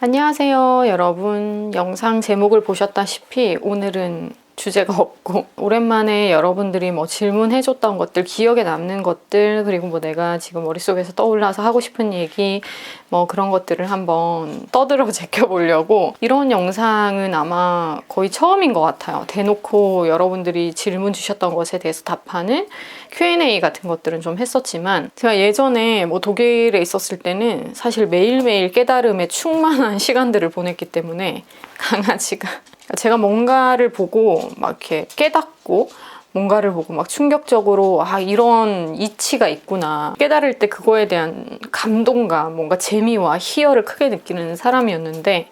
안녕하세요, 여러분. 영상 제목을 보셨다시피 오늘은 주제가 없고 오랜만에 여러분들이 뭐 질문해줬던 것들, 기억에 남는 것들, 그리고 뭐 내가 지금 머릿속에서 떠올라서 하고 싶은 얘기 뭐 그런 것들을 한번 떠들어 제껴보려고. 이런 영상은 아마 거의 처음인 것 같아요. 대놓고 여러분들이 질문 주셨던 것에 대해서 답하는 Q&A 같은 것들은 좀 했었지만, 제가 예전에 뭐 독일에 있었을 때는 사실 매일매일 깨달음에 충만한 시간들을 보냈기 때문에 강아지가 제가 뭔가를 보고 막 이렇게 깨닫고, 뭔가를 보고 막 충격적으로 이런 이치가 있구나 깨달을 때 그거에 대한 감동감, 뭔가 재미와 희열을 크게 느끼는 사람이었는데,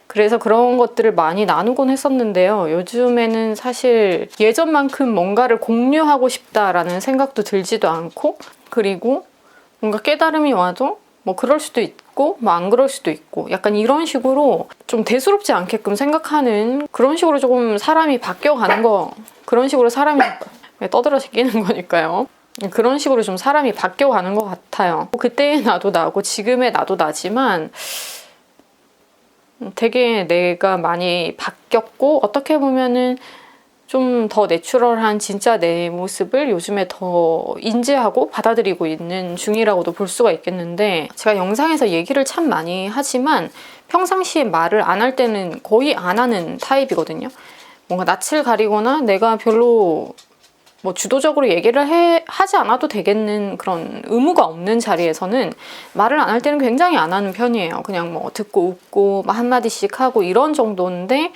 그래서 그런 것들을 많이 나누곤 했었는데요. 요즘에는 사실 예전만큼 뭔가를 공유하고 싶다라는 생각도 들지도 않고, 그리고 뭔가 깨달음이 와도 뭐 그럴 수도 있고 뭐 안 그럴 수도 있고, 약간 이런 식으로 좀 대수롭지 않게끔 생각하는, 그런 식으로 조금 사람이 바뀌어가는 거, 그런 식으로 사람이 떠들어 새끼는 거니까요. 그런 식으로 좀 사람이 바뀌어가는 것 같아요. 그때의 나도 나고 지금의 나도 나지만 되게 내가 많이 바뀌었고, 어떻게 보면은 좀 더 내추럴한 진짜 내 모습을 요즘에 더 인지하고 받아들이고 있는 중이라고도 볼 수가 있겠는데, 제가 영상에서 얘기를 참 많이 하지만 평상시에 말을 안 할 때는 거의 안 하는 타입이거든요. 뭔가 낯을 가리거나 내가 별로 뭐 주도적으로 얘기를 하지 않아도 되겠는 그런 의무가 없는 자리에서는 말을 안 할 때는 굉장히 안 하는 편이에요. 그냥 뭐 듣고 웃고 막 한마디씩 하고 이런 정도인데,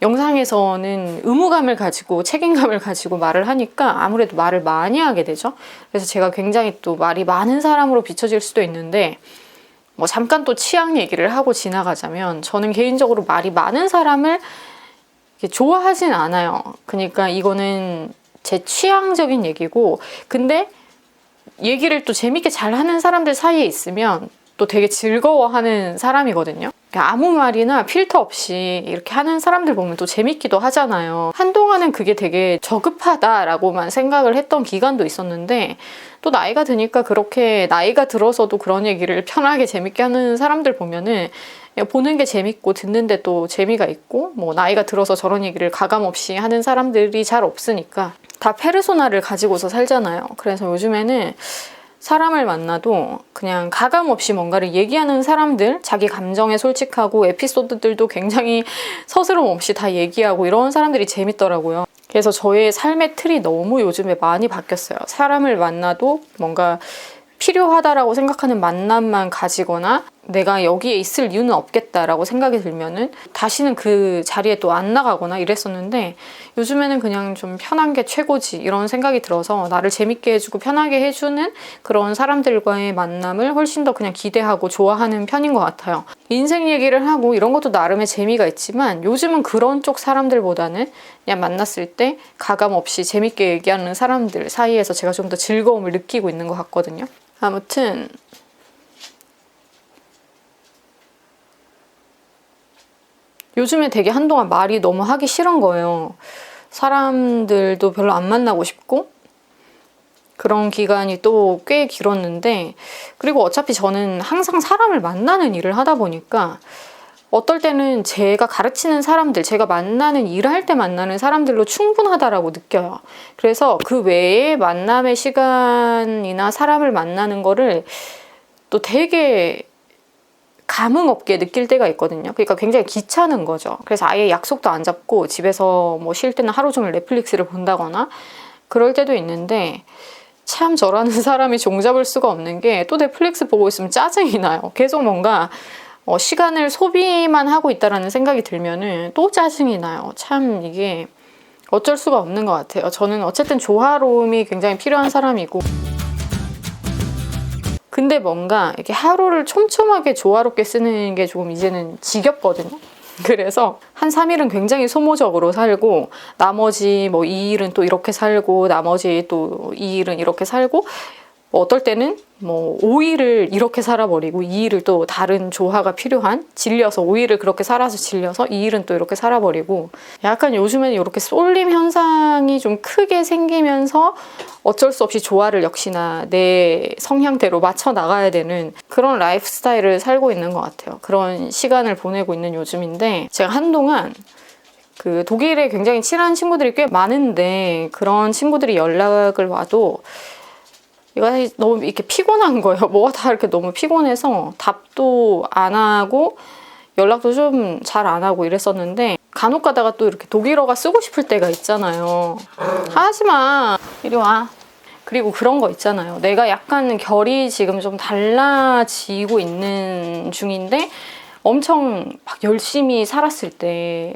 영상에서는 의무감을 가지고 책임감을 가지고 말을 하니까 아무래도 말을 많이 하게 되죠. 그래서 제가 굉장히 또 말이 많은 사람으로 비춰질 수도 있는데, 뭐 잠깐 또 취향 얘기를 하고 지나가자면, 저는 개인적으로 말이 많은 사람을 좋아하진 않아요. 그러니까 이거는 제 취향적인 얘기고, 근데 얘기를 또 재밌게 잘하는 사람들 사이에 있으면 또 되게 즐거워하는 사람이거든요. 아무 말이나 필터 없이 이렇게 하는 사람들 보면 또 재밌기도 하잖아요. 한동안은 그게 되게 저급하다라고만 생각을 했던 기간도 있었는데, 또 나이가 드니까 그렇게 나이가 들어서도 그런 얘기를 편하게 재밌게 하는 사람들 보면은 보는 게 재밌고 듣는데 또 재미가 있고, 뭐 나이가 들어서 저런 얘기를 가감 없이 하는 사람들이 잘 없으니까 다 페르소나를 가지고서 살잖아요. 그래서 요즘에는 사람을 만나도 그냥 가감 없이 뭔가를 얘기하는 사람들, 자기 감정에 솔직하고 에피소드들도 굉장히 서스럼 없이 다 얘기하고 이런 사람들이 재밌더라고요. 그래서 저의 삶의 틀이 너무 요즘에 많이 바뀌었어요. 사람을 만나도 뭔가 필요하다라고 생각하는 만남만 가지거나, 내가 여기에 있을 이유는 없겠다라고 생각이 들면은 다시는 그 자리에 또 안 나가거나 이랬었는데, 요즘에는 그냥 좀 편한 게 최고지 이런 생각이 들어서 나를 재밌게 해주고 편하게 해주는 그런 사람들과의 만남을 훨씬 더 그냥 기대하고 좋아하는 편인 것 같아요. 인생 얘기를 하고 이런 것도 나름의 재미가 있지만, 요즘은 그런 쪽 사람들보다는 그냥 만났을 때 가감 없이 재밌게 얘기하는 사람들 사이에서 제가 좀 더 즐거움을 느끼고 있는 것 같거든요. 아무튼 요즘에 되게 한동안 말이 너무 하기 싫은 거예요. 사람들도 별로 안 만나고 싶고, 그런 기간이 또 꽤 길었는데, 그리고 어차피 저는 항상 사람을 만나는 일을 하다 보니까 어떨 때는 제가 가르치는 사람들, 제가 만나는 일을 할 때 만나는 사람들로 충분하다라고 느껴요. 그래서 그 외에 만남의 시간이나 사람을 만나는 거를 또 되게 감흥 없게 느낄 때가 있거든요. 그러니까 굉장히 귀찮은 거죠. 그래서 아예 약속도 안 잡고 집에서 뭐 쉴 때는 하루 종일 넷플릭스를 본다거나 그럴 때도 있는데, 참 저라는 사람이 종잡을 수가 없는 게, 또 넷플릭스 보고 있으면 짜증이 나요. 계속 뭔가 시간을 소비만 하고 있다라는 생각이 들면은 또 짜증이 나요. 참 이게 어쩔 수가 없는 것 같아요. 저는 어쨌든 조화로움이 굉장히 필요한 사람이고, 근데 뭔가 이렇게 하루를 촘촘하게 조화롭게 쓰는 게 조금 이제는 지겹거든요. 그래서 한 3일은 굉장히 소모적으로 살고, 나머지 뭐 2일은 또 이렇게 살고, 나머지 또 2일은 이렇게 살고, 뭐 어떨 때는 뭐 5일을 이렇게 살아버리고 2일을 또 다른 조화가 필요한, 질려서 5일을 그렇게 살아서 질려서 2일은 또 이렇게 살아버리고, 약간 요즘에는 이렇게 쏠림 현상이 좀 크게 생기면서 어쩔 수 없이 조화를 역시나 내 성향대로 맞춰 나가야 되는 그런 라이프 스타일을 살고 있는 것 같아요. 그런 시간을 보내고 있는 요즘인데, 제가 한동안 그 독일에 굉장히 친한 친구들이 꽤 많은데 그런 친구들이 연락을 와도 이거 너무 이렇게 피곤한 거예요. 뭐가 다 이렇게 너무 피곤해서 답도 안 하고 연락도 좀 잘 안 하고 이랬었는데, 간혹 가다가 또 이렇게 독일어가 쓰고 싶을 때가 있잖아요. 하지마, 이리 와. 그리고 그런 거 있잖아요. 내가 약간 결이 지금 좀 달라지고 있는 중인데 엄청 막 열심히 살았을 때,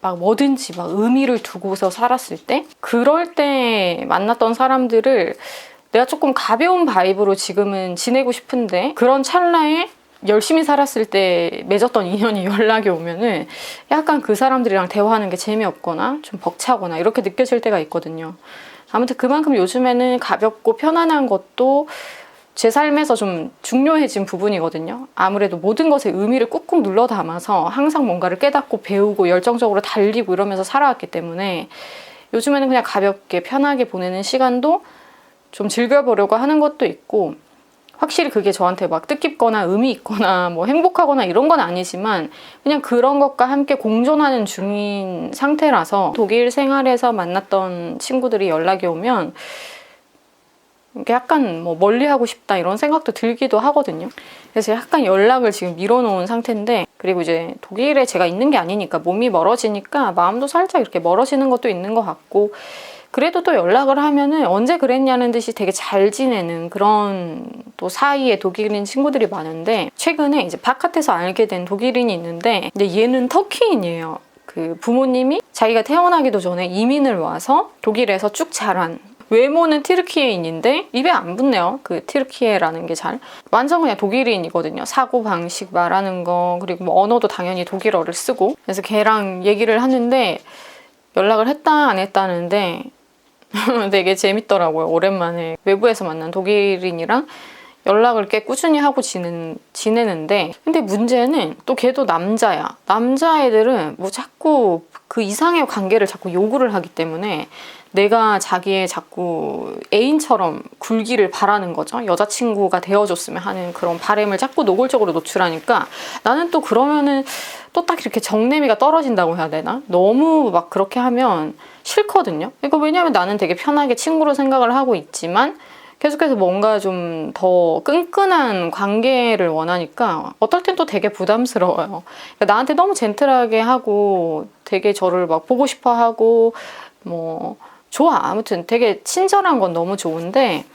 막 뭐든지 막 의미를 두고서 살았을 때, 그럴 때 만났던 사람들을 내가 조금 가벼운 바이브로 지금은 지내고 싶은데, 그런 찰나에 열심히 살았을 때 맺었던 인연이 연락이 오면은 약간 그 사람들이랑 대화하는 게 재미없거나 좀 벅차거나 이렇게 느껴질 때가 있거든요. 아무튼 그만큼 요즘에는 가볍고 편안한 것도 제 삶에서 좀 중요해진 부분이거든요. 아무래도 모든 것에 의미를 꾹꾹 눌러 담아서 항상 뭔가를 깨닫고 배우고 열정적으로 달리고 이러면서 살아왔기 때문에 요즘에는 그냥 가볍게 편하게 보내는 시간도 좀 즐겨보려고 하는 것도 있고, 확실히 그게 저한테 막 뜻깊거나 의미 있거나 뭐 행복하거나 이런 건 아니지만 그냥 그런 것과 함께 공존하는 중인 상태라서, 독일 생활에서 만났던 친구들이 연락이 오면 약간 뭐 멀리하고 싶다 이런 생각도 들기도 하거든요. 그래서 약간 연락을 지금 미뤄놓은 상태인데, 그리고 이제 독일에 제가 있는 게 아니니까 몸이 멀어지니까 마음도 살짝 이렇게 멀어지는 것도 있는 것 같고, 그래도 또 연락을 하면은 언제 그랬냐는 듯이 되게 잘 지내는 그런 또 사이에 독일인 친구들이 많은데, 최근에 이제 바깥에서 알게 된 독일인이 있는데, 근데 얘는 터키인이에요. 그 부모님이 자기가 태어나기도 전에 이민을 와서 독일에서 쭉 자란, 외모는 티르키예인인데 입에 안 붙네요. 그 티르키예라는 게 잘. 완전 그냥 독일인이거든요. 사고방식, 말하는 거, 그리고 뭐 언어도 당연히 독일어를 쓰고. 그래서 걔랑 얘기를 하는데, 연락을 했다 안 했다는데 되게 재밌더라고요. 오랜만에 외부에서 만난 독일인이랑 연락을 꽤 꾸준히 하고 지내는데, 근데 문제는 또 걔도 남자야. 남자애들은 뭐 자꾸 그 이상의 관계를 자꾸 요구를 하기 때문에 내가 자기의 자꾸 애인처럼 굴기를 바라는 거죠. 여자친구가 되어줬으면 하는 그런 바람을 자꾸 노골적으로 노출하니까 나는 또 그러면은 또 딱 이렇게 정내미가 떨어진다고 해야 되나? 너무 막 그렇게 하면 싫거든요. 그러니까 왜냐면 나는 되게 편하게 친구로 생각을 하고 있지만 계속해서 뭔가 좀 더 끈끈한 관계를 원하니까 어떨 땐 또 되게 부담스러워요. 그러니까 나한테 너무 젠틀하게 하고 되게 저를 막 보고 싶어 하고 뭐 좋아. 아무튼 되게 친절한 건 너무 좋은데,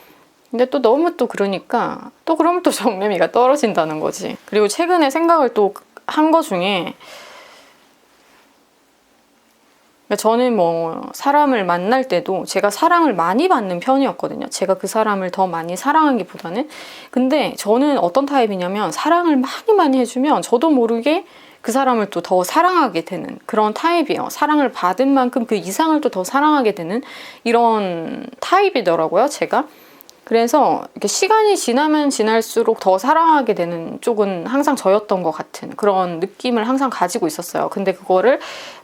근데 또 너무 또 그러니까 또 그러면 또 정내미가 떨어진다는 거지. 그리고 최근에 생각을 또 한 거 중에, 저는 뭐 사람을 만날 때도 제가 사랑을 많이 받는 편이었거든요. 제가 그 사람을 더 많이 사랑하기보다는. 근데 저는 어떤 타입이냐면, 사랑을 많이 해주면 저도 모르게 그 사람을 또 더 사랑하게 되는 그런 타입이에요. 사랑을 받은 만큼 그 이상을 또 더 사랑하게 되는 이런 타입이더라고요, 제가. 그래서 이렇게 시간이 지나면 지날수록 더 사랑하게 되는 쪽은 항상 저였던 것 같은 그런 느낌을 항상 가지고 있었어요. 근데 그거를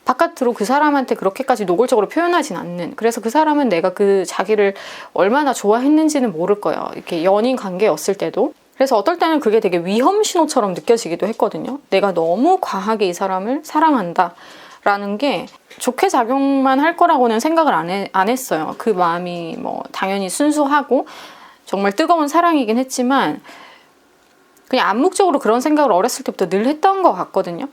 바깥으로 그 사람한테 그렇게까지 노골적으로 표현하진 않는, 그래서 그 사람은 내가 그 자기를 얼마나 좋아했는지는 모를 거예요. 이렇게 연인 관계였을 때도. 그래서 어떨 때는 그게 되게 위험 신호처럼 느껴지기도 했거든요. 내가 너무 과하게 이 사람을 사랑한다 라는 게 좋게 작용만 할 거라고는 생각을 안 했어요. 그 마음이 뭐 당연히 순수하고 정말 뜨거운 사랑이긴 했지만, 그냥 암묵적으로 그런 생각을 어렸을 때부터 늘 했던 것 같거든요.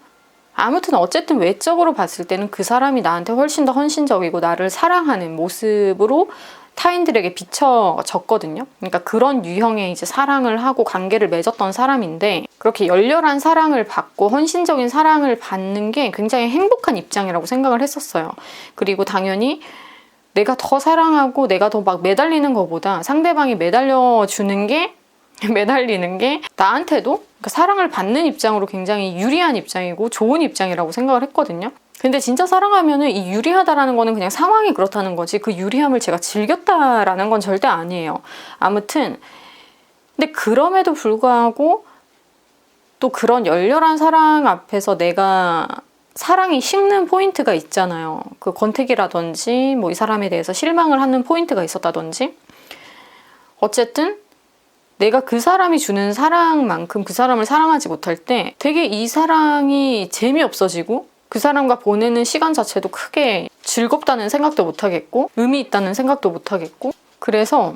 아무튼 어쨌든 외적으로 봤을 때는 그 사람이 나한테 훨씬 더 헌신적이고 나를 사랑하는 모습으로 타인들에게 비춰졌거든요. 그러니까 그런 유형의 이제 사랑을 하고 관계를 맺었던 사람인데, 그렇게 열렬한 사랑을 받고 헌신적인 사랑을 받는 게 굉장히 행복한 입장이라고 생각을 했었어요. 그리고 당연히 내가 더 사랑하고 내가 더 막 매달리는 것보다 상대방이 매달리는 게 나한테도, 그러니까 사랑을 받는 입장으로 굉장히 유리한 입장이고 좋은 입장이라고 생각을 했거든요. 근데 진짜 사랑하면은 이 유리하다라는 거는 그냥 상황이 그렇다는 거지 그 유리함을 제가 즐겼다라는 건 절대 아니에요. 아무튼 근데 그럼에도 불구하고 또 그런 열렬한 사랑 앞에서 내가 사랑이 식는 포인트가 있잖아요. 그 권태기라든지 뭐 이 사람에 대해서 실망을 하는 포인트가 있었다든지 어쨌든 내가 그 사람이 주는 사랑만큼 그 사람을 사랑하지 못할 때 되게 이 사랑이 재미없어지고 그 사람과 보내는 시간 자체도 크게 즐겁다는 생각도 못하겠고 의미 있다는 생각도 못하겠고 그래서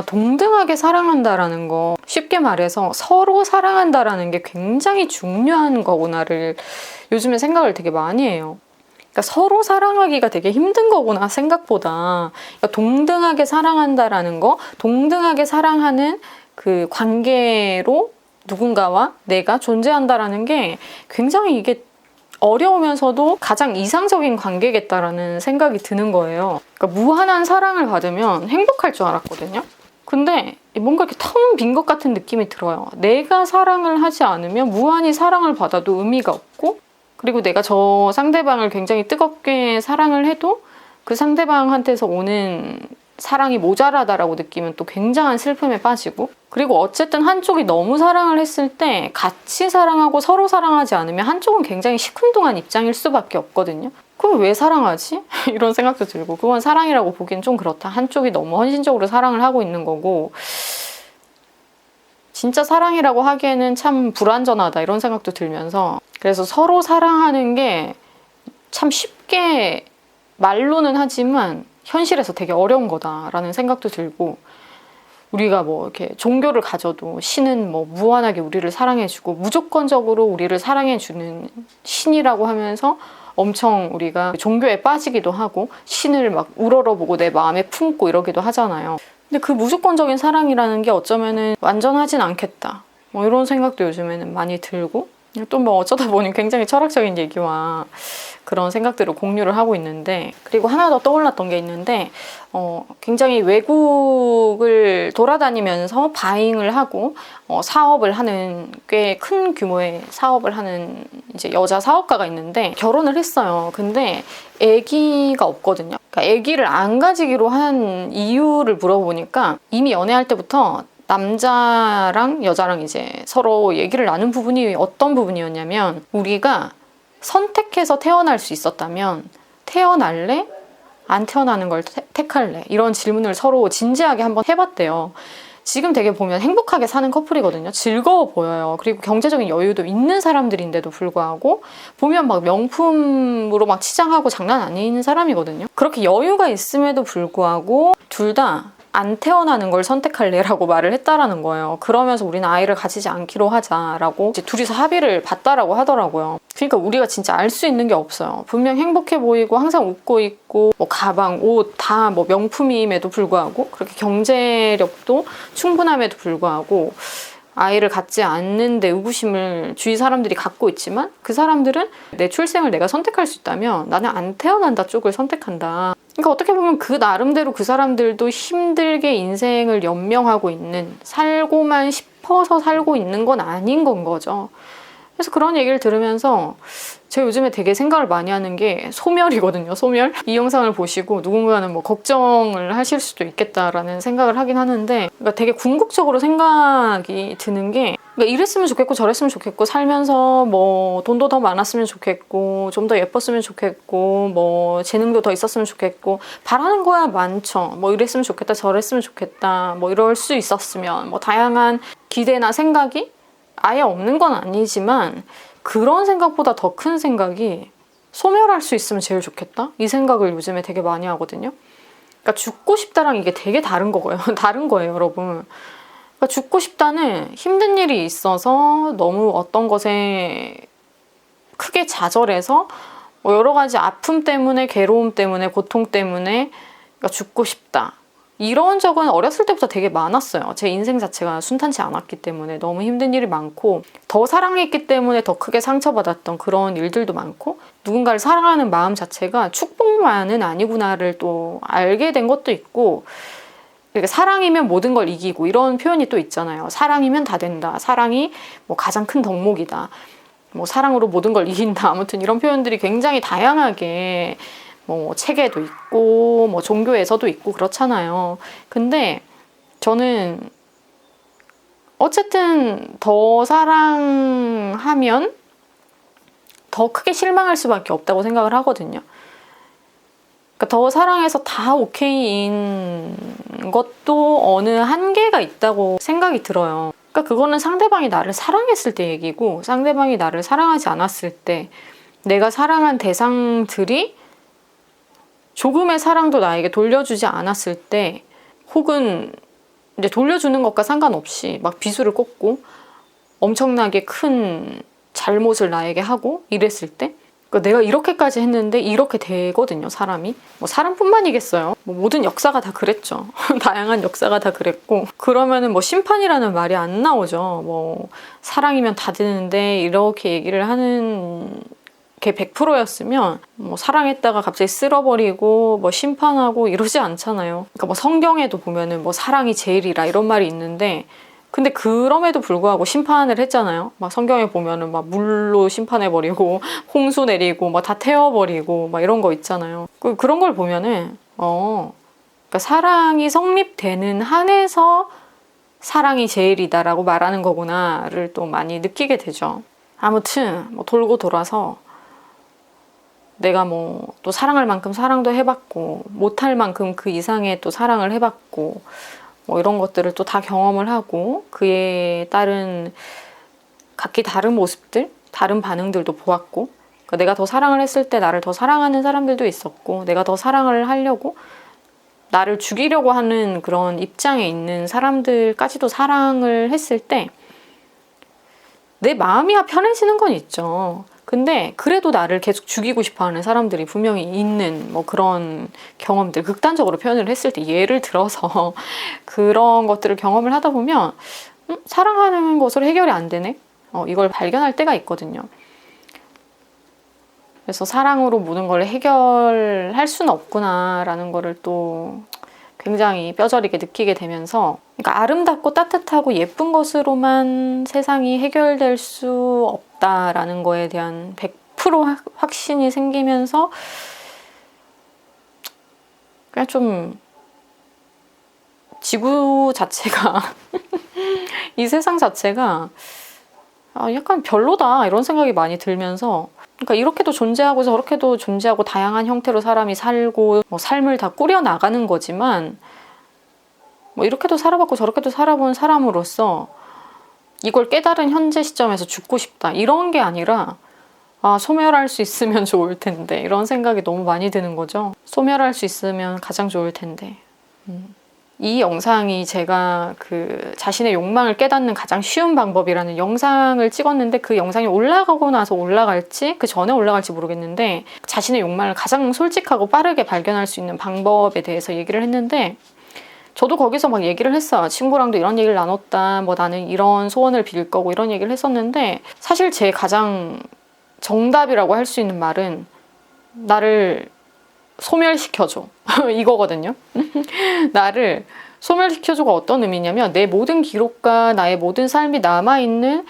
동등하게 사랑한다라는 거 쉽게 말해서 서로 사랑한다라는 게 굉장히 중요한 거구나를 요즘에 생각을 되게 많이 해요. 그러니까 서로 사랑하기가 되게 힘든 거구나 생각보다. 그러니까 동등하게 사랑한다라는 거 동등하게 사랑하는 그 관계로 누군가와 내가 존재한다라는 게 굉장히 이게 어려우면서도 가장 이상적인 관계겠다라는 생각이 드는 거예요. 그러니까 무한한 사랑을 받으면 행복할 줄 알았거든요. 근데 뭔가 이렇게 텅 빈 것 같은 느낌이 들어요. 내가 사랑을 하지 않으면 무한히 사랑을 받아도 의미가 없고 그리고 내가 저 상대방을 굉장히 뜨겁게 사랑을 해도 그 상대방한테서 오는 사랑이 모자라다라고 느끼면 또 굉장한 슬픔에 빠지고 그리고 어쨌든 한쪽이 너무 사랑을 했을 때 같이 사랑하고 서로 사랑하지 않으면 한쪽은 굉장히 시큰둥한 입장일 수밖에 없거든요. 그럼 왜 사랑하지? 이런 생각도 들고 그건 사랑이라고 보기엔 좀 그렇다. 한쪽이 너무 헌신적으로 사랑을 하고 있는 거고 진짜 사랑이라고 하기에는 참 불완전하다 이런 생각도 들면서 그래서 서로 사랑하는 게 참 쉽게 말로는 하지만 현실에서 되게 어려운 거다라는 생각도 들고 우리가 뭐 이렇게 종교를 가져도 신은 뭐 무한하게 우리를 사랑해주고 무조건적으로 우리를 사랑해주는 신이라고 하면서 엄청 우리가 종교에 빠지기도 하고 신을 막 우러러보고 내 마음에 품고 이러기도 하잖아요. 근데 그 무조건적인 사랑이라는 게 어쩌면은 완전하진 않겠다. 뭐 이런 생각도 요즘에는 많이 들고 또 뭐 어쩌다 보니 굉장히 철학적인 얘기와 그런 생각들을 공유를 하고 있는데 그리고 하나 더 떠올랐던 게 있는데 굉장히 외국을 돌아다니면서 바잉을 하고 사업을 하는 꽤 큰 규모의 사업을 하는 이제 여자 사업가가 있는데 결혼을 했어요. 근데 아기가 없거든요. 그러니까 아기를 안 가지기로 한 이유를 물어보니까 이미 연애할 때부터 남자랑 여자랑 이제 서로 얘기를 나눈 부분이 어떤 부분이었냐면 우리가 선택해서 태어날 수 있었다면 태어날래? 안 태어나는 걸 택할래? 이런 질문을 서로 진지하게 한번 해봤대요. 지금 되게 보면 행복하게 사는 커플이거든요. 즐거워 보여요. 그리고 경제적인 여유도 있는 사람들인데도 불구하고 보면 막 명품으로 막 치장하고 장난 아닌 사람이거든요. 그렇게 여유가 있음에도 불구하고 둘 다 안 태어나는 걸 선택할래라고 말을 했다라는 거예요. 그러면서 우리는 아이를 가지지 않기로 하자라고 이제 둘이서 합의를 봤다라고 하더라고요. 그러니까 우리가 진짜 알 수 있는 게 없어요. 분명 행복해 보이고 항상 웃고 있고 뭐 가방, 옷 다 뭐 명품임에도 불구하고 그렇게 경제력도 충분함에도 불구하고 아이를 갖지 않는데 의구심을 주위 사람들이 갖고 있지만 그 사람들은 내 출생을 내가 선택할 수 있다면 나는 안 태어난다 쪽을 선택한다. 그러니까 어떻게 보면 그 나름대로 그 사람들도 힘들게 인생을 연명하고 있는 살고만 싶어서 살고 있는 건 아닌 건 거죠. 그래서 그런 얘기를 들으면서 제가 요즘에 되게 생각을 많이 하는 게 소멸이거든요. 소멸. 이 영상을 보시고 누군가는 뭐 걱정을 하실 수도 있겠다라는 생각을 하긴 하는데 그러니까 되게 궁극적으로 생각이 드는 게 그러니까 이랬으면 좋겠고 저랬으면 좋겠고 살면서 뭐 돈도 더 많았으면 좋겠고 좀 더 예뻤으면 좋겠고 뭐 재능도 더 있었으면 좋겠고 바라는 거야 많죠. 뭐 이랬으면 좋겠다 저랬으면 좋겠다 뭐 이럴 수 있었으면 뭐 다양한 기대나 생각이 아예 없는 건 아니지만 그런 생각보다 더 큰 생각이 소멸할 수 있으면 제일 좋겠다? 이 생각을 요즘에 되게 많이 하거든요. 그러니까 죽고 싶다랑 이게 되게 다른 거예요. 다른 거예요, 여러분. 그러니까 죽고 싶다는 힘든 일이 있어서 너무 어떤 것에 크게 좌절해서 뭐 여러 가지 아픔 때문에 괴로움 때문에 고통 때문에 그러니까 죽고 싶다. 이런 적은 어렸을 때부터 되게 많았어요. 제 인생 자체가 순탄치 않았기 때문에 너무 힘든 일이 많고 더 사랑했기 때문에 더 크게 상처받았던 그런 일들도 많고 누군가를 사랑하는 마음 자체가 축복만은 아니구나를 또 알게 된 것도 있고 그러니까 사랑이면 모든 걸 이기고 이런 표현이 또 있잖아요. 사랑이면 다 된다. 사랑이 뭐 가장 큰 덕목이다. 뭐 사랑으로 모든 걸 이긴다. 아무튼 이런 표현들이 굉장히 다양하게 뭐 책에도 있고 뭐 종교에서도 있고 그렇잖아요. 근데 저는 어쨌든 더 사랑하면 더 크게 실망할 수밖에 없다고 생각을 하거든요. 그러니까 더 사랑해서 다 오케이인 것도 어느 한계가 있다고 생각이 들어요. 그러니까 그거는 상대방이 나를 사랑했을 때 얘기고, 상대방이 나를 사랑하지 않았을 때, 내가 사랑한 대상들이 조금의 사랑도 나에게 돌려주지 않았을 때, 혹은 이제 돌려주는 것과 상관없이 막 비수를 꽂고 엄청나게 큰 잘못을 나에게 하고 이랬을 때, 그러니까 내가 이렇게까지 했는데 이렇게 되거든요, 사람이. 뭐 사람뿐만이겠어요. 뭐 모든 역사가 다 그랬죠. 다양한 역사가 다 그랬고. 그러면은 뭐 심판이라는 말이 안 나오죠. 뭐 사랑이면 다 되는데 이렇게 얘기를 하는 게 100%였으면 뭐 사랑했다가 갑자기 쓸어버리고 뭐 심판하고 이러지 않잖아요. 그러니까 뭐 성경에도 보면은 뭐 사랑이 제일이라 이런 말이 있는데, 근데 그럼에도 불구하고 심판을 했잖아요. 막 성경에 보면은 막 물로 심판해버리고 홍수 내리고 막 다 태워버리고 막 이런 거 있잖아요. 그런 걸 보면은 그러니까 사랑이 성립되는 한에서 사랑이 제일이다라고 말하는 거구나를 또 많이 느끼게 되죠. 아무튼 뭐 돌고 돌아서 내가 뭐 또 사랑할 만큼 사랑도 해봤고 못할 만큼 그 이상의 또 사랑을 해봤고 뭐 이런 것들을 또 다 경험을 하고 그에 따른 각기 다른 모습들, 다른 반응들도 보았고, 그러니까 내가 더 사랑을 했을 때 나를 더 사랑하는 사람들도 있었고, 내가 더 사랑을 하려고 나를 죽이려고 하는 그런 입장에 있는 사람들까지도 사랑을 했을 때 내 마음이야 편해지는 건 있죠. 근데 그래도 나를 계속 죽이고 싶어하는 사람들이 분명히 있는 뭐 그런 경험들, 극단적으로 표현을 했을 때 예를 들어서 그런 것들을 경험을 하다 보면 사랑하는 것으로 해결이 안 되네? 이걸 발견할 때가 있거든요. 그래서 사랑으로 모든 걸 해결할 수는 없구나라는 거를 또 굉장히 뼈저리게 느끼게 되면서, 그러니까 아름답고 따뜻하고 예쁜 것으로만 세상이 해결될 수 없다라는 거에 대한 100% 확신이 생기면서 그냥 좀 지구 자체가 이 세상 자체가 약간 별로다 이런 생각이 많이 들면서, 그러니까 이렇게도 존재하고 저렇게도 존재하고 다양한 형태로 사람이 살고 뭐 삶을 다 꾸려 나가는 거지만, 뭐 이렇게도 살아봤고 저렇게도 살아본 사람으로서 이걸 깨달은 현재 시점에서 죽고 싶다 이런 게 아니라 소멸할 수 있으면 좋을 텐데 이런 생각이 너무 많이 드는 거죠. 소멸할 수 있으면 가장 좋을 텐데. 이 영상이 제가 그 자신의 욕망을 깨닫는 가장 쉬운 방법이라는 영상을 찍었는데, 그 영상이 올라가고 나서 올라갈지 그 전에 올라갈지 모르겠는데, 자신의 욕망을 가장 솔직하고 빠르게 발견할 수 있는 방법에 대해서 얘기를 했는데, 저도 거기서 막 얘기를 했어요. 친구랑도 이런 얘기를 나눴다, 뭐 나는 이런 소원을 빌 거고 이런 얘기를 했었는데, 사실 제 가장 정답이라고 할 수 있는 말은 나를 소멸시켜줘 이거거든요. 나를 소멸시켜줘가 어떤 의미냐면, 내 모든 기록과 나의 모든 삶이 남아있는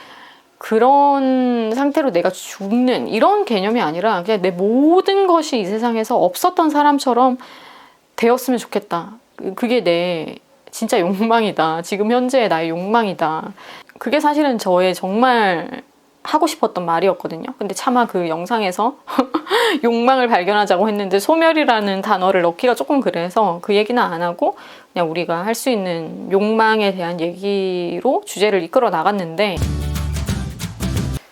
그런 상태로 내가 죽는 이런 개념이 아니라, 그냥 내 모든 것이 이 세상에서 없었던 사람처럼 되었으면 좋겠다. 그게 내 진짜 욕망이다. 지금 현재의 나의 욕망이다. 그게 사실은 저의 정말 하고 싶었던 말이었거든요. 근데 차마 그 영상에서 욕망을 발견하자고 했는데 소멸이라는 단어를 넣기가 조금 그래서 그 얘기는 안 하고 그냥 우리가 할 수 있는 욕망에 대한 얘기로 주제를 이끌어 나갔는데,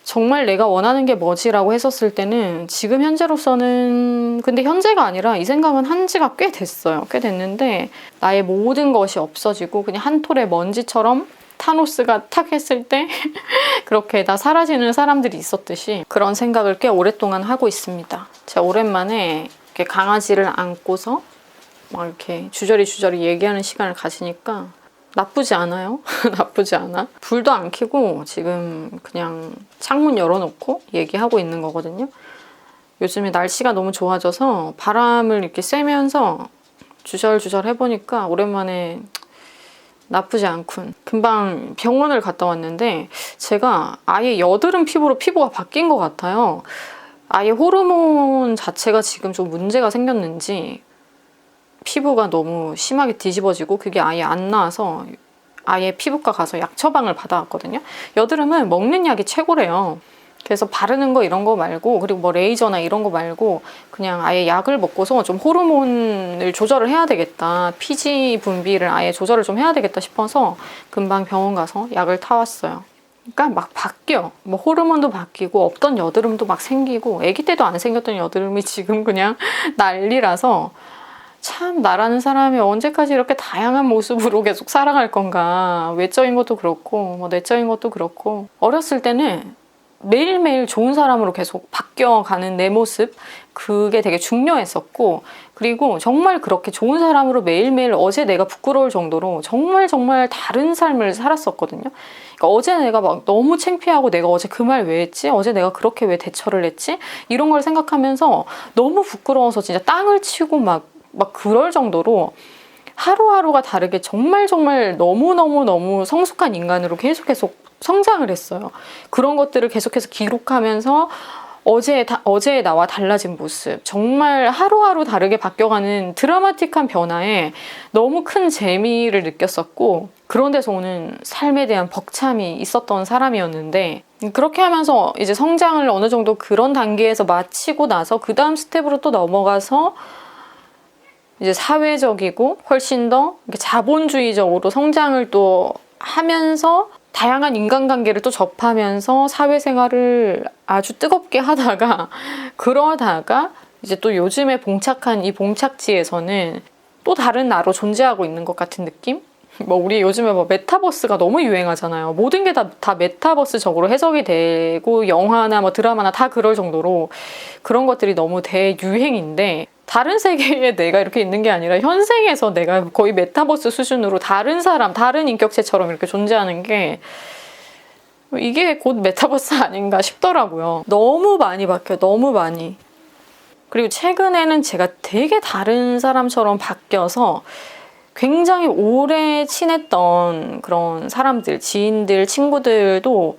정말 내가 원하는 게 뭐지라고 했었을 때는 지금 현재로서는, 근데 현재가 아니라 이 생각은 한 지가 꽤 됐어요. 꽤 됐는데 나의 모든 것이 없어지고 그냥 한 톨의 먼지처럼 타노스가 탁 했을 때 그렇게 다 사라지는 사람들이 있었듯이 그런 생각을 꽤 오랫동안 하고 있습니다. 제가 오랜만에 이렇게 강아지를 안고서 막 이렇게 주저리 얘기하는 시간을 가지니까 나쁘지 않아요. 나쁘지 않아. 불도 안 켜고 지금 그냥 창문 열어놓고 얘기하고 있는 거거든요. 요즘에 날씨가 너무 좋아져서 바람을 이렇게 쐬면서 주절주절 해보니까 오랜만에 나쁘지 않군. 금방 병원을 갔다 왔는데 제가 아예 여드름 피부로 피부가 바뀐 것 같아요. 아예 호르몬 자체가 지금 좀 문제가 생겼는지 피부가 너무 심하게 뒤집어지고 그게 아예 안 나와서 아예 피부과 가서 약 처방을 받아왔거든요. 여드름은 먹는 약이 최고래요. 그래서 바르는 거 이런 거 말고 그리고 뭐 레이저나 이런 거 말고 그냥 아예 약을 먹고서 좀 호르몬을 조절을 해야 되겠다. 피지 분비를 아예 조절을 좀 해야 되겠다 싶어서 금방 병원 가서 약을 타왔어요. 그러니까 막 바뀌어. 뭐 호르몬도 바뀌고 없던 여드름도 막 생기고 아기 때도 안 생겼던 여드름이 지금 그냥 난리라서 참 나라는 사람이 언제까지 이렇게 다양한 모습으로 계속 살아갈 건가. 외적인 것도 그렇고 뭐 내적인 것도 그렇고 어렸을 때는 매일매일 좋은 사람으로 계속 바뀌어가는 내 모습 그게 되게 중요했었고 그리고 정말 그렇게 좋은 사람으로 매일매일 어제 내가 부끄러울 정도로 정말 다른 삶을 살았었거든요. 그러니까 어제 내가 막 너무 창피하고 내가 어제 그 말 왜 했지? 어제 내가 그렇게 왜 대처를 했지? 이런 걸 생각하면서 너무 부끄러워서 진짜 땅을 치고 막 그럴 정도로 하루하루가 다르게 정말 너무 성숙한 인간으로 계속 성장을 했어요. 그런 것들을 계속해서 기록하면서 어제의 나와 달라진 모습, 정말 하루하루 다르게 바뀌어가는 드라마틱한 변화에 너무 큰 재미를 느꼈었고 그런 데서 오는 삶에 대한 벅참이 있었던 사람이었는데 그렇게 하면서 이제 성장을 어느 정도 그런 단계에서 마치고 나서 그 다음 스텝으로 또 넘어가서 이제 사회적이고 훨씬 더 자본주의적으로 성장을 또 하면서 다양한 인간관계를 또 접하면서 사회생활을 아주 뜨겁게 하다가 그러다가 이제 또 요즘에 봉착한 이 봉착지에서는 또 다른 나로 존재하고 있는 것 같은 느낌? 뭐 우리 요즘에 뭐 메타버스가 너무 유행하잖아요. 모든 게 다 메타버스적으로 해석이 되고 영화나 뭐 드라마나 다 그럴 정도로 그런 것들이 너무 대유행인데 다른 세계에 내가 이렇게 있는 게 아니라 현생에서 내가 거의 메타버스 수준으로 다른 사람, 다른 인격체처럼 이렇게 존재하는 게 이게 곧 메타버스 아닌가 싶더라고요. 너무 많이 바뀌어요. 너무 많이. 그리고 최근에는 제가 되게 다른 사람처럼 바뀌어서 굉장히 오래 친했던 그런 사람들, 지인들, 친구들도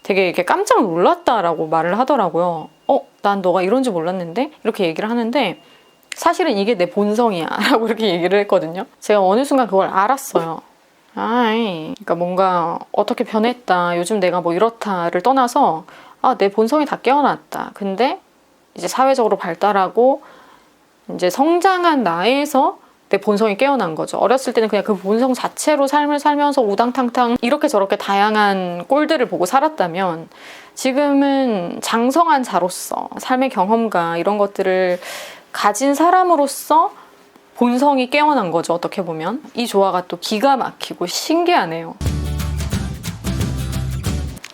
되게 이렇게 깜짝 놀랐다라고 말을 하더라고요. 난 너가 이런지 몰랐는데? 이렇게 얘기를 하는데 사실은 이게 내 본성이야 라고 이렇게 얘기를 했거든요. 제가 어느 순간 그걸 알았어요. 그러니까 뭔가 어떻게 변했다, 요즘 내가 뭐 이렇다를 떠나서 내 본성이 다 깨어났다. 근데 이제 사회적으로 발달하고 이제 성장한 나에서 내 본성이 깨어난 거죠. 어렸을 때는 그냥 그 본성 자체로 삶을 살면서 우당탕탕 이렇게 저렇게 다양한 꼴들을 보고 살았다면 지금은 장성한 자로서 삶의 경험과 이런 것들을 가진 사람으로서 본성이 깨어난 거죠. 어떻게 보면 이 조화가 또 기가 막히고 신기하네요.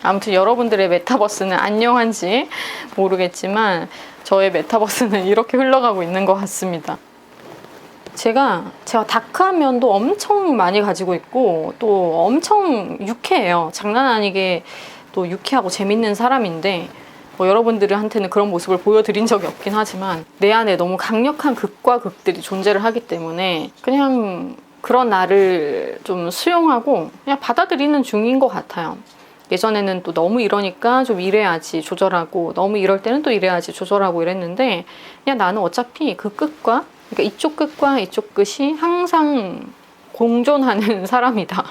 아무튼 여러분들의 메타버스는 안녕한지 모르겠지만 저의 메타버스는 이렇게 흘러가고 있는 것 같습니다. 제가 다크한 면도 엄청 많이 가지고 있고 또 엄청 유쾌해요. 장난 아니게 또 유쾌하고 재밌는 사람인데 뭐 여러분들한테는 그런 모습을 보여드린 적이 없긴 하지만 내 안에 너무 강력한 극과 극들이 존재를 하기 때문에 그냥 그런 나를 좀 수용하고 그냥 받아들이는 중인 것 같아요. 예전에는 또 너무 이러니까 좀 이래야지 조절하고 너무 이럴 때는 또 이래야지 조절하고 이랬는데 그냥 나는 어차피 그 끝과 그러니까 이쪽 끝과 이쪽 끝이 항상 공존하는 사람이다.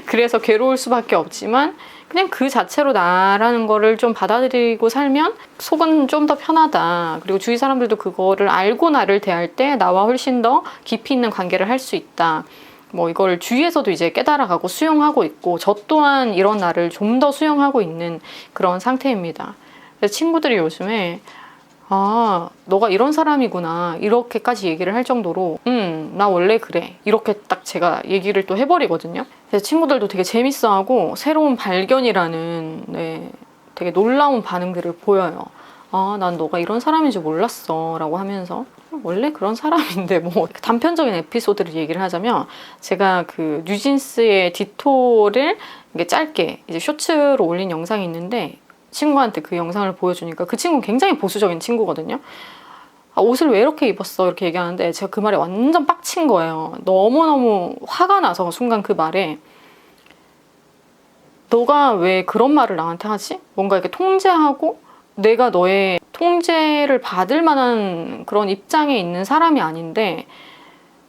그래서 괴로울 수밖에 없지만 그냥 그 자체로 나라는 거를 좀 받아들이고 살면 속은 좀 더 편하다. 그리고 주위 사람들도 그거를 알고 나를 대할 때 나와 훨씬 더 깊이 있는 관계를 할 수 있다. 뭐 이걸 주위에서도 이제 깨달아가고 수용하고 있고 저 또한 이런 나를 좀 더 수용하고 있는 그런 상태입니다. 그래서 친구들이 요즘에 너가 이런 사람이구나 이렇게까지 얘기를 할 정도로 나 원래 그래 이렇게 딱 제가 얘기를 또 해버리거든요. 그래서 친구들도 되게 재밌어하고 새로운 발견이라는 되게 놀라운 반응들을 보여요. 난 너가 이런 사람인지 몰랐어 라고 하면서 원래 그런 사람인데 뭐 단편적인 에피소드를 얘기를 하자면 제가 그 뉴진스의 디토를 이게 짧게 이제 쇼츠로 올린 영상이 있는데 친구한테 그 영상을 보여주니까 그 친구는 굉장히 보수적인 친구거든요. 아, 옷을 왜 이렇게 입었어? 이렇게 얘기하는데 제가 그 말에 완전 빡친 거예요. 너무너무 화가 나서 순간 그 말에 너가 왜 그런 말을 나한테 하지? 뭔가 이렇게 통제하고 내가 너의 통제를 받을 만한 그런 입장에 있는 사람이 아닌데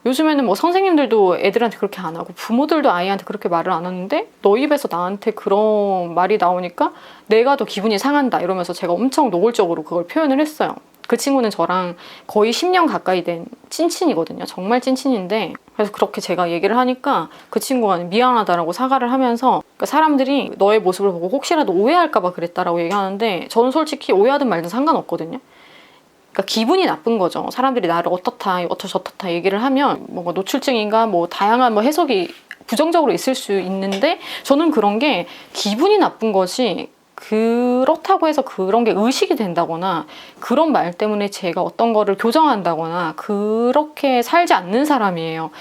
요즘에는 뭐 선생님들도 애들한테 그렇게 안 하고 부모들도 아이한테 그렇게 말을 안 하는데 너 입에서 나한테 그런 말이 나오니까 내가 더 기분이 상한다 이러면서 제가 엄청 노골적으로 그걸 표현을 했어요. 그 친구는 저랑 거의 10년 가까이 된 찐친이거든요. 정말 찐친인데 그래서 그렇게 제가 얘기를 하니까 그 친구가 미안하다라고 사과를 하면서 그러니까 사람들이 너의 모습을 보고 혹시라도 오해할까 봐 그랬다라고 얘기하는데 저는 솔직히 오해하든 말든 상관없거든요. 그러니까 기분이 나쁜 거죠. 사람들이 나를 어떻다 저렇다 얘기를 하면 뭔가 노출증인가 뭐 다양한 뭐 해석이 부정적으로 있을 수 있는데 저는 그런 게 기분이 나쁜 거지 그렇다고 해서 그런 게 의식이 된다거나 그런 말 때문에 제가 어떤 거를 교정한다거나 그렇게 살지 않는 사람이에요.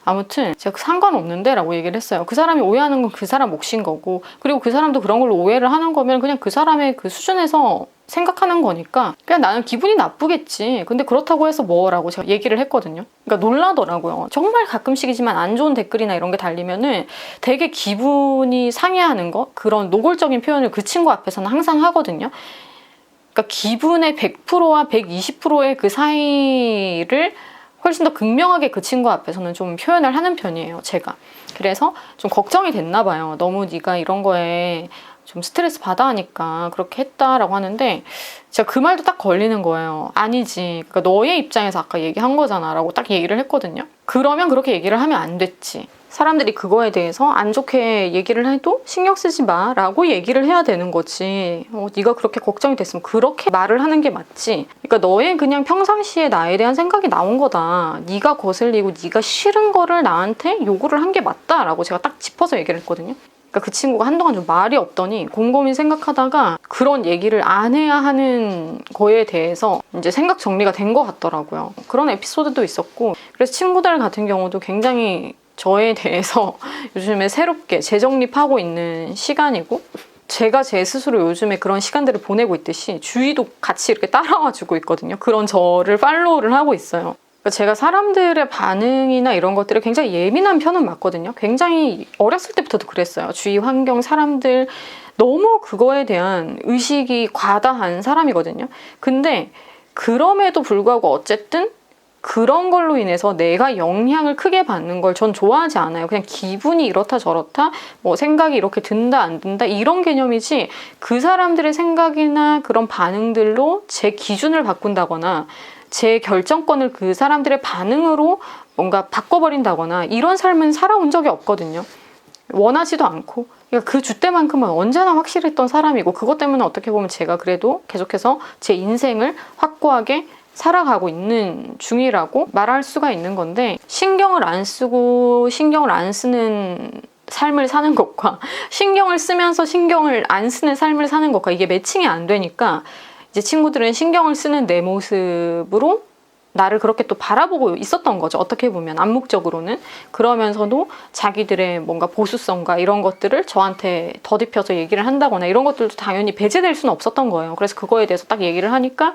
아무튼 제가 상관없는데 라고 얘기를 했어요. 그 사람이 오해하는 건 그 사람 몫인 거고 그리고 그 사람도 그런 걸로 오해를 하는 거면 그냥 그 사람의 그 수준에서 생각하는 거니까 그냥 나는 기분이 나쁘겠지. 근데 그렇다고 해서 뭐라고 제가 얘기를 했거든요. 그러니까 놀라더라고요. 정말 가끔씩이지만 안 좋은 댓글이나 이런 게 달리면은 되게 기분이 상해하는 거 그런 노골적인 표현을 그 친구 앞에서는 항상 하거든요. 그러니까 기분의 100%와 120%의 그 사이를 훨씬 더 극명하게 그 친구 앞에서는 좀 표현을 하는 편이에요, 제가. 그래서 좀 걱정이 됐나 봐요. 너무 네가 이런 거에 좀 스트레스 받아 하니까 그렇게 했다라고 하는데 제가 그 말도 딱 걸리는 거예요. 아니지. 그러니까 너의 입장에서 아까 얘기한 거잖아 라고 딱 얘기를 했거든요. 그러면 그렇게 얘기를 하면 안 됐지. 사람들이 그거에 대해서 안 좋게 얘기를 해도 신경 쓰지 마 라고 얘기를 해야 되는 거지. 네가 그렇게 걱정이 됐으면 그렇게 말을 하는 게 맞지. 그러니까 너의 그냥 평상시에 나에 대한 생각이 나온 거다. 네가 거슬리고 네가 싫은 거를 나한테 요구를 한 게 맞다 라고 제가 딱 짚어서 얘기를 했거든요. 그러니까 그 친구가 한동안 좀 말이 없더니 곰곰이 생각하다가 그런 얘기를 안 해야 하는 거에 대해서 이제 생각 정리가 된 것 같더라고요. 그런 에피소드도 있었고 그래서 친구들 같은 경우도 굉장히 저에 대해서 요즘에 새롭게 재정립하고 있는 시간이고 제가 제 스스로 요즘에 그런 시간들을 보내고 있듯이 주위도 같이 이렇게 따라와주고 있거든요. 그런 저를 팔로우를 하고 있어요. 그러니까 제가 사람들의 반응이나 이런 것들에 굉장히 예민한 편은 맞거든요. 굉장히 어렸을 때부터도 그랬어요. 주위 환경, 사람들 너무 그거에 대한 의식이 과다한 사람이거든요. 근데 그럼에도 불구하고 어쨌든 그런 걸로 인해서 내가 영향을 크게 받는 걸 전 좋아하지 않아요. 그냥 기분이 이렇다 저렇다 뭐 생각이 이렇게 든다 안 든다 이런 개념이지 그 사람들의 생각이나 그런 반응들로 제 기준을 바꾼다거나 제 결정권을 그 사람들의 반응으로 뭔가 바꿔버린다거나 이런 삶은 살아온 적이 없거든요. 원하지도 않고 그러니까 그 주때만큼은 언제나 확실했던 사람이고 그것 때문에 어떻게 보면 제가 그래도 계속해서 제 인생을 확고하게 살아가고 있는 중이라고 말할 수가 있는 건데 신경을 안 쓰고 신경을 안 쓰는 삶을 사는 것과 신경을 쓰면서 신경을 안 쓰는 삶을 사는 것과 이게 매칭이 안 되니까 이제 친구들은 신경을 쓰는 내 모습으로 나를 그렇게 또 바라보고 있었던 거죠. 어떻게 보면 암묵적으로는. 그러면서도 자기들의 뭔가 보수성과 이런 것들을 저한테 더듬혀서 얘기를 한다거나 이런 것들도 당연히 배제될 수는 없었던 거예요. 그래서 그거에 대해서 딱 얘기를 하니까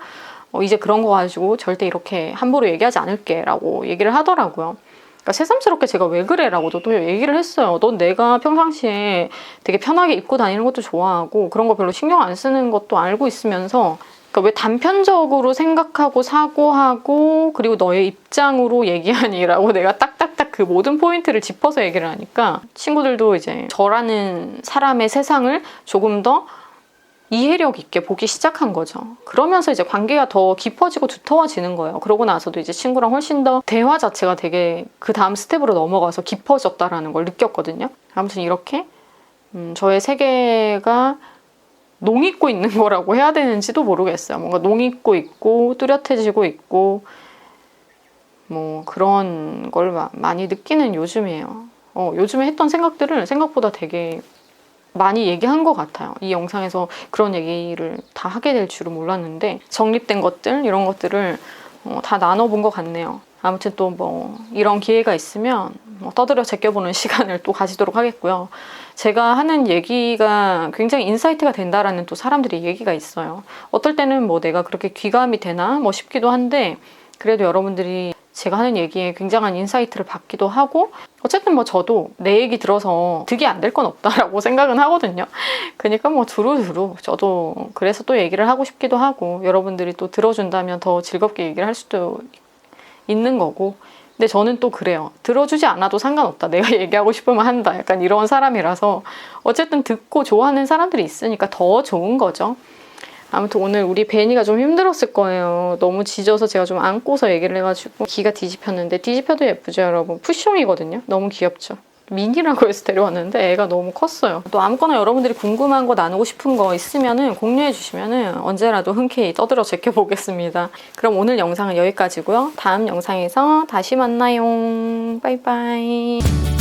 이제 그런 거 가지고 절대 이렇게 함부로 얘기하지 않을게 라고 얘기를 하더라고요. 그러니까 새삼스럽게 제가 왜 그래 라고도 또 얘기를 했어요. 넌 내가 평상시에 되게 편하게 입고 다니는 것도 좋아하고 그런 거 별로 신경 안 쓰는 것도 알고 있으면서 그러니까 왜 단편적으로 생각하고 사고하고 그리고 너의 입장으로 얘기하니 라고 내가 딱딱딱 그 모든 포인트를 짚어서 얘기를 하니까 친구들도 이제 저라는 사람의 세상을 조금 더 이해력 있게 보기 시작한 거죠. 그러면서 이제 관계가 더 깊어지고 두터워지는 거예요. 그러고 나서도 이제 친구랑 훨씬 더 대화 자체가 되게 그 다음 스텝으로 넘어가서 깊어졌다라는 걸 느꼈거든요. 아무튼 이렇게 저의 세계가 농익고 있는 거라고 해야 되는지도 모르겠어요. 뭔가 농익고 있고 뚜렷해지고 있고 뭐 그런 걸 많이 느끼는 요즘이에요. 요즘에 했던 생각들을 생각보다 되게 많이 얘기한 것 같아요. 이 영상에서 그런 얘기를 다 하게 될 줄은 몰랐는데 정립된 것들 이런 것들을 다 나눠본 것 같네요. 아무튼 또 뭐 이런 기회가 있으면 뭐 떠들어 제껴보는 시간을 또 가지도록 하겠고요. 제가 하는 얘기가 굉장히 인사이트가 된다라는 또 사람들이 얘기가 있어요. 어떨 때는 뭐 내가 그렇게 귀감이 되나 뭐 싶기도 한데, 그래도 여러분들이 제가 하는 얘기에 굉장한 인사이트를 받기도 하고, 어쨌든 뭐 저도 내 얘기 들어서 득이 안 될 건 없다라고 생각은 하거든요. 그러니까 뭐 두루두루 저도 그래서 또 얘기를 하고 싶기도 하고, 여러분들이 또 들어준다면 더 즐겁게 얘기를 할 수도 있는 거고. 근데 저는 또 그래요. 들어주지 않아도 상관없다. 내가 얘기하고 싶으면 한다. 약간 이런 사람이라서 어쨌든 듣고 좋아하는 사람들이 있으니까 더 좋은 거죠. 아무튼 오늘 우리 베니가 좀 힘들었을 거예요. 너무 짖어서 제가 좀 안고서 얘기를 해가지고 기가 뒤집혔는데, 뒤집혀도 예쁘죠 여러분? 푸숑이거든요. 너무 귀엽죠? 미니라고 해서 데려왔는데 애가 너무 컸어요. 또 아무거나 여러분들이 궁금한 거 나누고 싶은 거 있으면은 공유해 주시면은 언제라도 흔쾌히 떠들어 제껴보겠습니다. 그럼 오늘 영상은 여기까지고요. 다음 영상에서 다시 만나요. 바이바이.